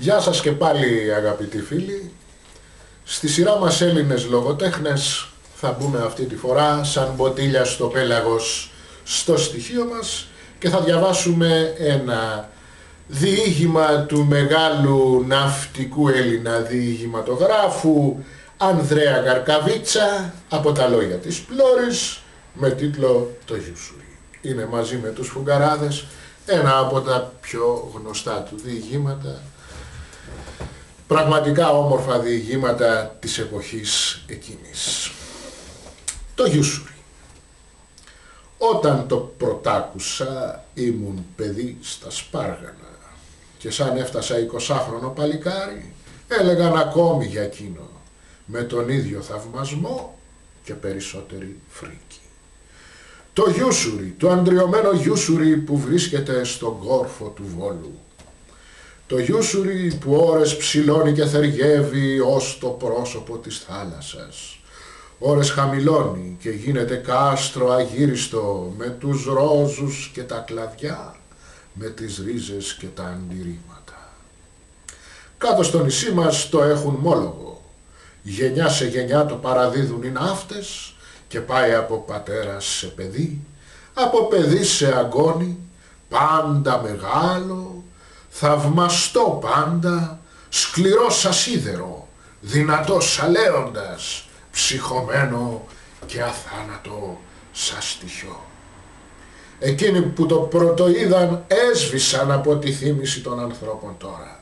Γεια σας και πάλι αγαπητοί φίλοι. Στη σειρά μας Έλληνες λογοτέχνες θα μπούμε αυτή τη φορά σαν μποτήλια στο πέλαγος στο στοιχείο μας και θα διαβάσουμε ένα διήγημα του μεγάλου ναυτικού Έλληνα διηγηματογράφου Ανδρέα Γαρκαβίτσα από τα λόγια της Πλώρης με τίτλο «Το Γιούσουρι». Είναι μαζί με τους Φουγκαράδες ένα από τα πιο γνωστά του διηγήματα, πραγματικά όμορφα διηγήματα της εποχής εκείνης. Το Γιούσουρι. Όταν το πρωτάκουσα ήμουν παιδί στα Σπάργανα και σαν έφτασα 20χρονο παλικάρι έλεγαν ακόμη για εκείνο με τον ίδιο θαυμασμό και περισσότερη φρίκη. Το Γιούσουρι, το αντριωμένο Γιούσουρι που βρίσκεται στον κόρφο του Βόλου. Το Γιούσουρι που ώρες ψηλώνει και θεριεύει ως το πρόσωπο της θάλασσας. Ώρες χαμηλώνει και γίνεται κάστρο αγύριστο με τους ρόζους και τα κλαδιά, με τις ρίζες και τα αντιρρήματα. Κάτω στο νησί μας το έχουν μόλογο. Γενιά σε γενιά το παραδίδουν οι ναύτες και πάει από πατέρα σε παιδί, από παιδί σε αγγόνι, πάντα μεγάλο, θαυμαστό πάντα, σκληρό σαν σίδερο, δυνατό σαν λέοντας, ψυχωμένο και αθάνατο σαν στοιχιό. Εκείνοι που το πρωτοείδαν έσβησαν από τη θύμηση των ανθρώπων τώρα.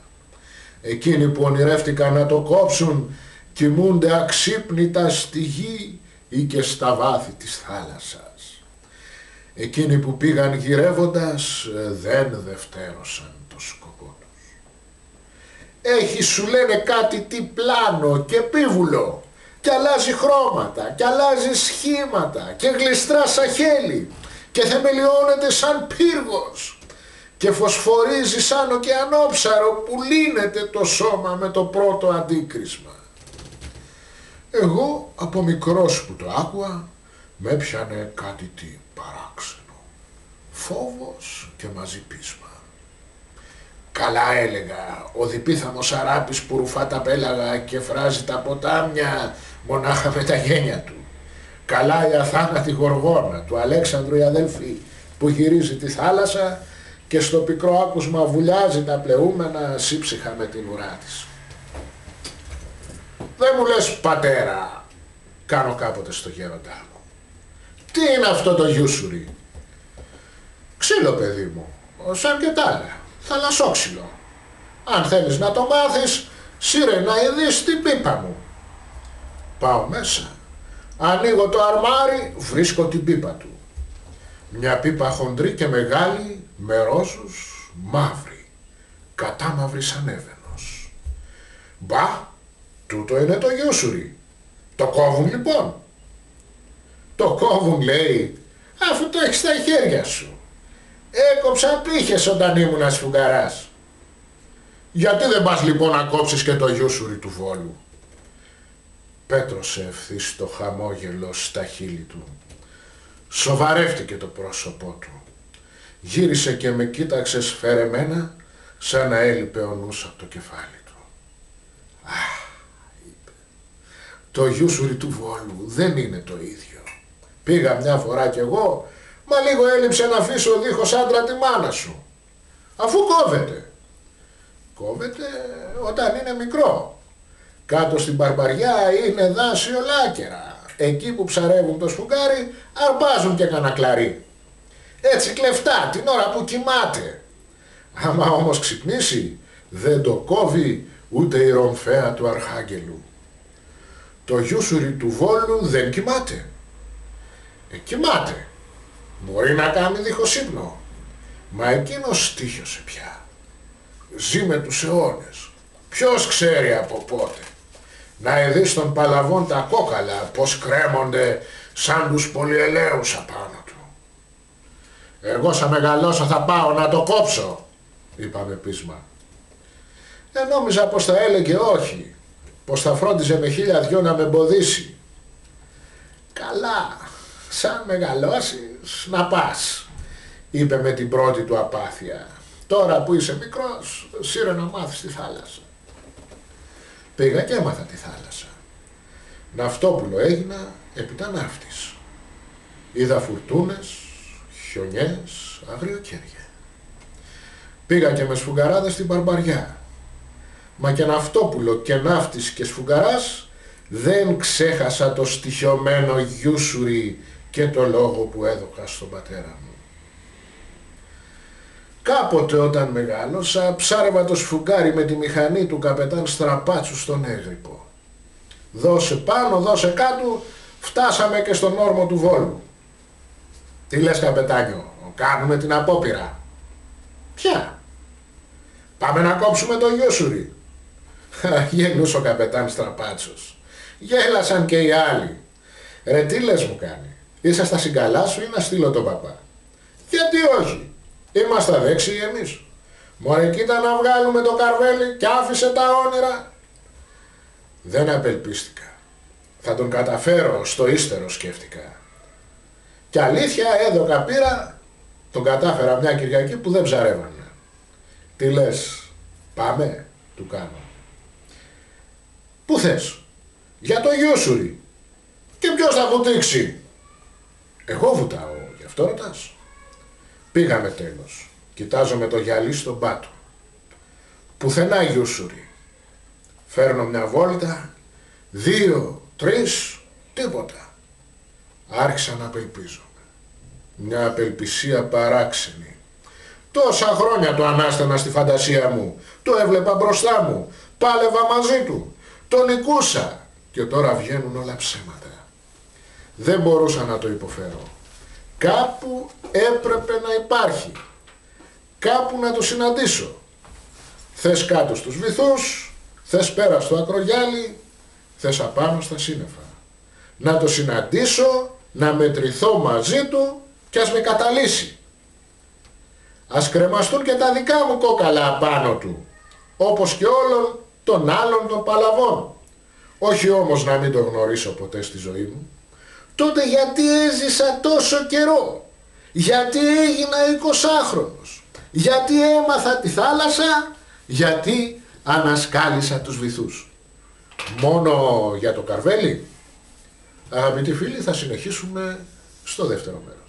Εκείνοι που ονειρεύτηκαν να το κόψουν κοιμούνται αξύπνητα στη γη ή και στα βάθη της θάλασσας. Εκείνοι που πήγαν γυρεύοντας δεν δευτέρωσαν το σκοπό τους. Έχει, σου λένε, κάτι τι πλάνο και πίβουλο και αλλάζει χρώματα και αλλάζει σχήματα και γλιστρά σαν χέλι και θεμελιώνεται σαν πύργος και φωσφορίζει σαν ωκεανόψαρο που λύνεται το σώμα με το πρώτο αντίκρισμα. Εγώ από μικρός που το άκουα με έπιανε κάτι τι παράξενο, φόβος και μαζί πείσμα. Καλά, έλεγα, ο διπίθαμος αράπης που ρουφά τα πέλαγα και φράζει τα ποτάμια μονάχα με τα γένια του. Καλά η αθάνατη γοργόνα του Αλέξανδρου η αδελφή που γυρίζει τη θάλασσα και στο πικρό άκουσμα βουλιάζει τα πλεούμενα σύψυχα με την ουρά της. Δεν μου λες, πατέρα, κάνω κάποτε στο γέροντά μου. Τι είναι αυτό το Γιούσουρι? Ξύλο, παιδί μου, σαν και τα άλλα, θαλασσόξυλο. Αν θέλεις να το μάθεις, σύρε να ειδείς την πίπα μου. Πάω μέσα, ανοίγω το αρμάρι, βρίσκω την πίπα του. Μια πίπα χοντρή και μεγάλη, με ρόζους, μαύρη, κατάμαυρη σαν έβαινος. Μπα! Τούτο είναι το Γιούσουρι. Το κόβουν λοιπόν? Το κόβουν, λέει, αφού το έχεις στα χέρια σου. Έκοψα πύχες όταν ήμουν σφουγγαράς. Γιατί δεν πας λοιπόν να κόψεις και το Γιούσουρι του Βόλου? Πέτρωσε ευθύς το χαμόγελο στα χείλη του. Σοβαρεύτηκε το πρόσωπό του. Γύρισε και με κοίταξε σφαιρεμένα σαν να έλειπε ο νους από το κεφάλι του. Αχ, είπε, το Γιούσουρι του Βόλου δεν είναι το ίδιο. Πήγα μια φορά κι εγώ, μα λίγο έλειψε να αφήσω δίχως άντρα τη μάνα σου. Αφού κόβεται. Κόβεται όταν είναι μικρό. Κάτω στην Μπαρμπαριά είναι δάση ολάκερα. Εκεί που ψαρεύουν το σφουγγάρι αρπάζουν και κανένα κλαρί. Έτσι κλεφτά την ώρα που κοιμάται. Άμα όμως ξυπνήσει δεν το κόβει ούτε η ρομφαία του Αρχάγγελου. Το Γιούσουρι του Βόλου δεν κοιμάται. Κοιμάται. Μπορεί να κάνει δίχως ύπνο. Μα εκείνος στοίχιωσε πια. Ζει με τους αιώνες. Ποιος ξέρει από πότε. Να ειδείς των παλαβών τα κόκαλα πως κρέμονται σαν τους πολυελαίους απάνω του. Εγώ σαν μεγαλώσω θα πάω να το κόψω, είπα με πείσμα. Νόμιζα πως θα έλεγε όχι, πως θα φρόντιζε με 1000 να με εμποδίσει. Καλά, σαν μεγαλώσεις να πας, είπε με την πρώτη του απάθεια Τώρα που είσαι μικρός, σύρε να μάθεις τη θάλασσα. Πήγα και έμαθα τη θάλασσα. Ναυτόπουλο έγινα έπειτα ναύτης. Είδα φουρτούνες, χιονιές, αγριοκαίρια. Πήγα και με σφουγγαράδες στην Μπαρμπαριά. Μα και ναυτόπουλο και ναύτης και σφουγγαράς δεν ξέχασα το στοιχειωμένο γιούσουρι και το λόγο που έδωκα στον πατέρα μου. Κάποτε όταν μεγάλωσα ψάρευα το σφουγγάρι με τη μηχανή του καπετάν Στραπάτσου στον Έγρυπο. Δώσε πάνω, δώσε κάτω, φτάσαμε και στον όρμο του Βόλου. Τι λες καπετάνιο, κάνουμε την απόπειρα. Ποια? Πάμε να κόψουμε το γιούσουρι. Γελούσε ο καπετάν Στραπάτσος. Γέλασαν και οι άλλοι. Ρε τι λες μου κάνει, είσαι στα συγκαλά σου ή να στείλω τον παπά? Γιατί όχι, είμαστε αδέξιοι εμείς. Μωρέ κοίτα να βγάλουμε το καρβέλι και άφησε τα όνειρα. Δεν απελπίστηκα. Θα τον καταφέρω στο ύστερο σκέφτηκα. Και αλήθεια έδωκα πήρα, τον κατάφερα μια Κυριακή που δεν ψαρεύανε. Τι λες, πάμε, του κάνω. Πού θες? Για το γιούσουρι. Και ποιος θα βουτήξει? Εγώ βουτάω, γι' αυτό ρωτάς? Πήγαμε τέλος. Κοιτάζω με το γυαλί στον πάτο. Πουθενά γιούσουρι. Φέρνω μια βόλτα, 2, 3, τίποτα. Άρχισα να απελπίζομαι. Μια απελπισία παράξενη. Τόσα χρόνια το ανάστανα στη φαντασία μου. Το έβλεπα μπροστά μου. Πάλευα μαζί του. Τον νικούσα. Και τώρα βγαίνουν όλα ψέματα. Δεν μπορούσα να το υποφέρω. Κάπου έπρεπε να υπάρχει. Κάπου να το συναντήσω. Θες κάτω στους βυθούς, θες πέρα στο ακρογιάλι, θες απάνω στα σύννεφα. Να το συναντήσω, να μετρηθώ μαζί του και ας με καταλύσει. Ας κρεμαστούν και τα δικά μου κόκαλα απάνω του, όπως και όλων των άλλων των παλαβών. Όχι όμως να μην το γνωρίσω ποτέ στη ζωή μου. Τότε γιατί έζησα τόσο καιρό? Γιατί έγινα 20χρονος? Γιατί έμαθα τη θάλασσα? Γιατί ανασκάλισα τους βυθούς? Μόνο για το καρβέλι? Αγαπητοί φίλοι, θα συνεχίσουμε στο δεύτερο μέρος.